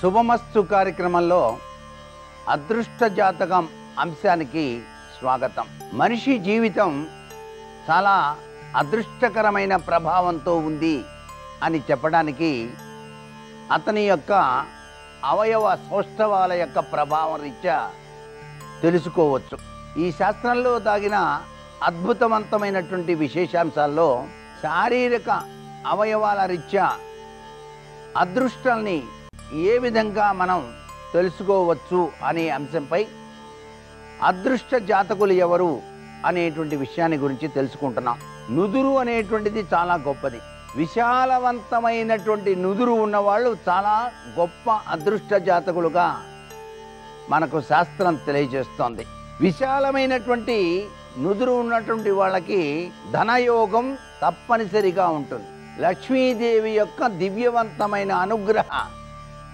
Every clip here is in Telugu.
శుభమస్తు కార్యక్రమంలో అదృష్ట జాతకం అంశానికి స్వాగతం. మనిషి జీవితం చాలా అదృష్టకరమైన ప్రభావంతో ఉంది అని చెప్పడానికి అతని యొక్క అవయవ సౌష్ఠవాల యొక్క ప్రభావం రీత్యా తెలుసుకోవచ్చు. ఈ శాస్త్రంలో దాగిన అద్భుతవంతమైనటువంటి విశేషాంశాల్లో శారీరక అవయవాల రీత్యా అదృష్టాన్ని ఏ విధంగా మనం తెలుసుకోవచ్చు అనే అంశంపై అదృష్ట జాతకులు ఎవరు అనేటువంటి విషయాన్ని గురించి తెలుసుకుంటున్నాం. నుదురు అనేటువంటిది చాలా గొప్పది. విశాలవంతమైనటువంటి నుదురు ఉన్నవాళ్ళు చాలా గొప్ప అదృష్ట జాతకులుగా మనకు శాస్త్రం తెలియజేస్తోంది. విశాలమైనటువంటి నుదురు ఉన్నటువంటి వాళ్ళకి ధనయోగం తప్పనిసరిగా ఉంటుంది. లక్ష్మీదేవి యొక్క దివ్యవంతమైన అనుగ్రహ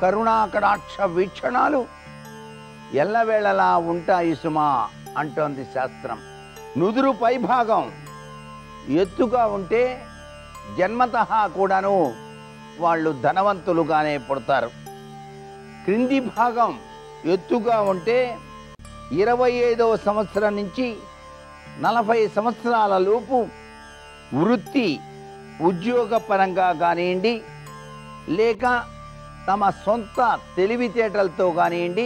కరుణాకటాక్ష వీక్షణాలు ఎల్లవేళలా ఉంటాయి సుమా అంటోంది శాస్త్రం. నుదురు పైభాగం ఎత్తుగా ఉంటే జన్మతః కూడాను వాళ్ళు ధనవంతులుగానే పుడతారు. క్రింది భాగం ఎత్తుగా ఉంటే 25వ సంవత్సరం నుంచి 40 సంవత్సరాల లోపు వృత్తి ఉద్యోగపరంగా కానివ్వండి, లేక తమ సొంత తెలివితేటలతో కానివ్వండి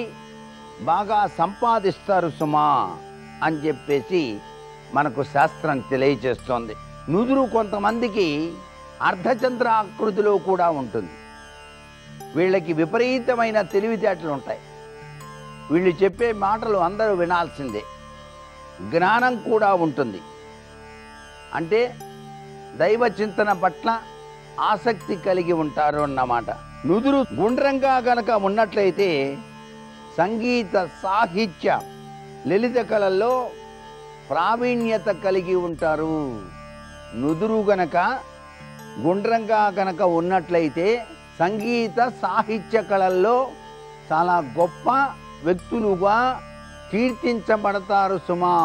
బాగా సంపాదిస్తారు సుమా అని చెప్పేసి మనకు శాస్త్రం తెలియజేస్తోంది. నుదురు కొంతమందికి అర్ధచంద్ర ఆకృతిలో కూడా ఉంటుంది. వీళ్ళకి విపరీతమైన తెలివితేటలు ఉంటాయి. వీళ్ళు చెప్పే మాటలు అందరూ వినాల్సిందే. జ్ఞానం కూడా ఉంటుంది. అంటే దైవ చింతన పట్ల ఆసక్తి కలిగి ఉంటారు అన్నమాట. నుదురు గుండ్రంగా గనక ఉన్నట్లయితే సంగీత సాహిత్య లలిత కళల్లో ప్రావీణ్యత కలిగి ఉంటారు. నుదురు గనక గుండ్రంగా గనక ఉన్నట్లయితే సంగీత సాహిత్య కళల్లో చాలా గొప్ప వ్యక్తులుగా కీర్తించబడతారు సుమా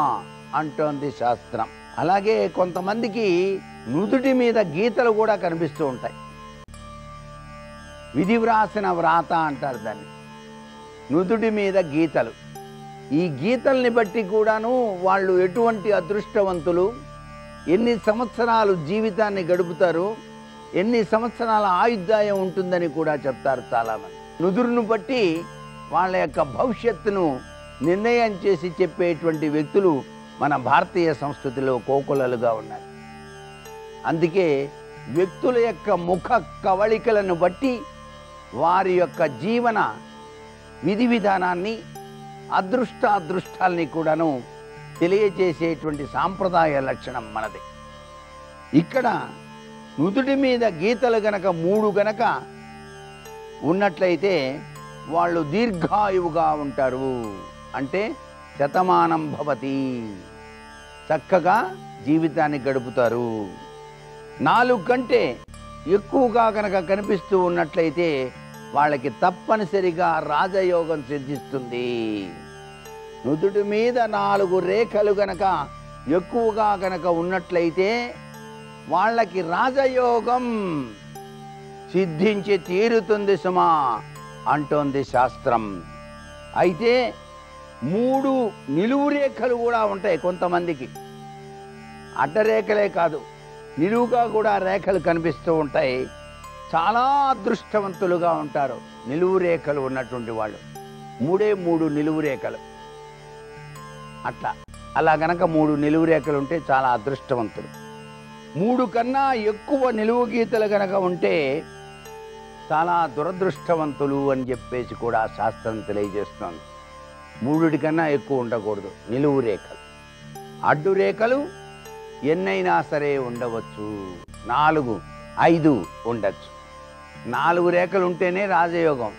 అంటోంది శాస్త్రం. అలాగే కొంతమందికి నుదుటి మీద గీతలు కూడా కనిపిస్తూ ఉంటాయి. విధి వ్రాసిన వ్రాత అంటారు దాన్ని. నుదుటి మీద గీతలు. ఈ గీతల్ని బట్టి కూడాను వాళ్ళు ఎటువంటి అదృష్టవంతులు, ఎన్ని సంవత్సరాలు జీవితాన్ని గడుపుతారు, ఎన్ని సంవత్సరాల ఆయుర్దాయం ఉంటుందని కూడా చెప్తారు చాలామంది. నుదురును బట్టి వాళ్ళ యొక్క భవిష్యత్తును నిర్ణయం చేసి చెప్పేటువంటి వ్యక్తులు మన భారతీయ సంస్కృతిలో కోకొల్లలుగా ఉన్నారు. అందుకే వ్యక్తుల యొక్క ముఖ కవళికలను బట్టి వారి యొక్క జీవన విధి విధానాన్ని అదృష్టాల్ని కూడాను తెలియజేసేటువంటి సాంప్రదాయ లక్షణం మనది. ఇక్కడ నుదుటి మీద గీతలు గనక 3 గనక ఉన్నట్లయితే వాళ్ళు దీర్ఘాయువుగా ఉంటారు. అంటే శతమానం భవతి, చక్కగా జీవితాన్ని గడుపుతారు. 4 కంటే ఎక్కువగా కనుక కనిపిస్తూ ఉన్నట్లయితే వాళ్ళకి తప్పనిసరిగా రాజయోగం సిద్ధిస్తుంది. నుదుటి మీద 4 రేఖలు గనక ఎక్కువగా గనక ఉన్నట్లయితే వాళ్ళకి రాజయోగం సిద్ధించి తీరుతుంది సుమా అంటోంది శాస్త్రం. అయితే 3 నిలువు రేఖలు కూడా ఉంటాయి కొంతమందికి. అడ్డరేఖలే కాదు, నిలువుగా కూడా రేఖలు కనిపిస్తూ ఉంటాయి. చాలా అదృష్టవంతులుగా ఉంటారు నిలువు రేఖలు ఉన్నటువంటి వాళ్ళు. 3 నిలువు రేఖలు అలా గనక 3 నిలువు రేఖలు ఉంటే చాలా అదృష్టవంతులు. 3 కన్నా ఎక్కువ నిలువు గీతలు గనక ఉంటే చాలా దురదృష్టవంతులు అని చెప్పేసి కూడా శాస్త్రం తెలియజేస్తుంది. 3 కన్నా ఎక్కువ ఉండకూడదు నిలువు రేఖలు. అడ్డు రేఖలు ఎన్నైనా సరే ఉండవచ్చు. 4, 5 ఉండొచ్చు. 4 రేఖలు ఉంటేనే రాజయోగం.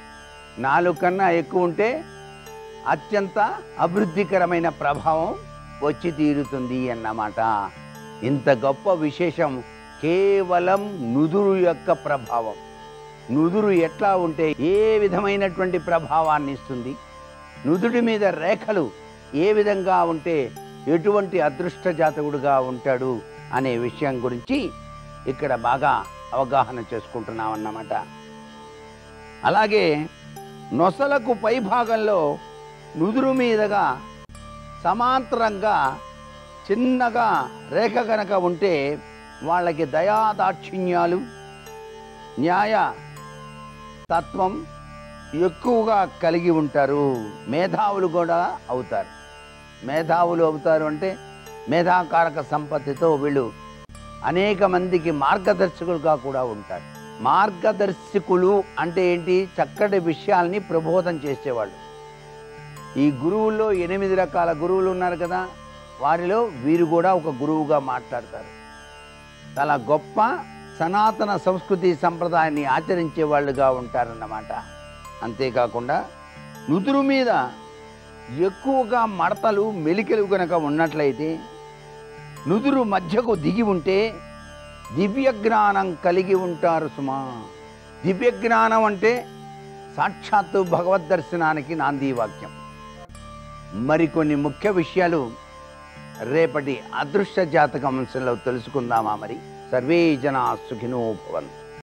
4 కన్నా ఎక్కువ ఉంటే అత్యంత అభివృద్ధికరమైన ప్రభావం వచ్చి తీరుతుంది అన్నమాట. ఇంత గొప్ప విశేషం కేవలం నుదురు యొక్క ప్రభావం. నుదురు ఎట్లా ఉంటే ఏ విధమైనటువంటి ప్రభావాన్ని ఇస్తుంది, నుదుటి మీద రేఖలు ఏ విధంగా ఉంటే ఎటువంటి అదృష్ట జాతకుడుగా ఉంటాడు అనే విషయం గురించి ఇక్కడ బాగా అవగాహన చేసుకుంటున్నాం అన్నమాట. అలాగే నొసలకు పై భాగంలో నుదురు మీదుగా సమాంతరంగా చిన్నగా రేఖ గనక ఉంటే వాళ్ళకి దయాదాక్షిణ్యాలు, న్యాయ తత్వం ఎక్కువగా కలిగి ఉంటారు. మేధావులు కూడా అవుతారు. మేధావులు అవుతారు అంటే మేధాకారక సంపత్తితో వీళ్ళు అనేక మందికి మార్గదర్శకులుగా కూడా ఉంటారు. మార్గదర్శకులు అంటే ఏంటి? చక్కటి విషయాల్ని ప్రబోధం చేసేవాళ్ళు. ఈ గురువుల్లో 8 రకాల గురువులు ఉన్నారు కదా, వారిలో వీరు కూడా ఒక గురువుగా మాట్లాడతారు. చాలా గొప్ప సనాతన సంస్కృతి సంప్రదాయాన్ని ఆచరించే వాళ్ళుగా ఉంటారన్నమాట. అంతేకాకుండా నుదురు మీద ఎక్కువగా మడతలు, మెలికలు కనుక ఉన్నట్లయితే, నుదురు మధ్యకు దిగి ఉంటే దివ్య జ్ఞానం కలిగి ఉంటారు సుమా. దివ్య జ్ఞానం అంటే సాక్షాత్తు భగవద్ దర్శనానికి నాంది వాక్యం. మరికొన్ని ముఖ్య విషయాలు రేపటి అదృష్ట జాతక అంశంలో తెలుసుకుందామా? మరి సర్వే జనా సుఖినో భవంతు.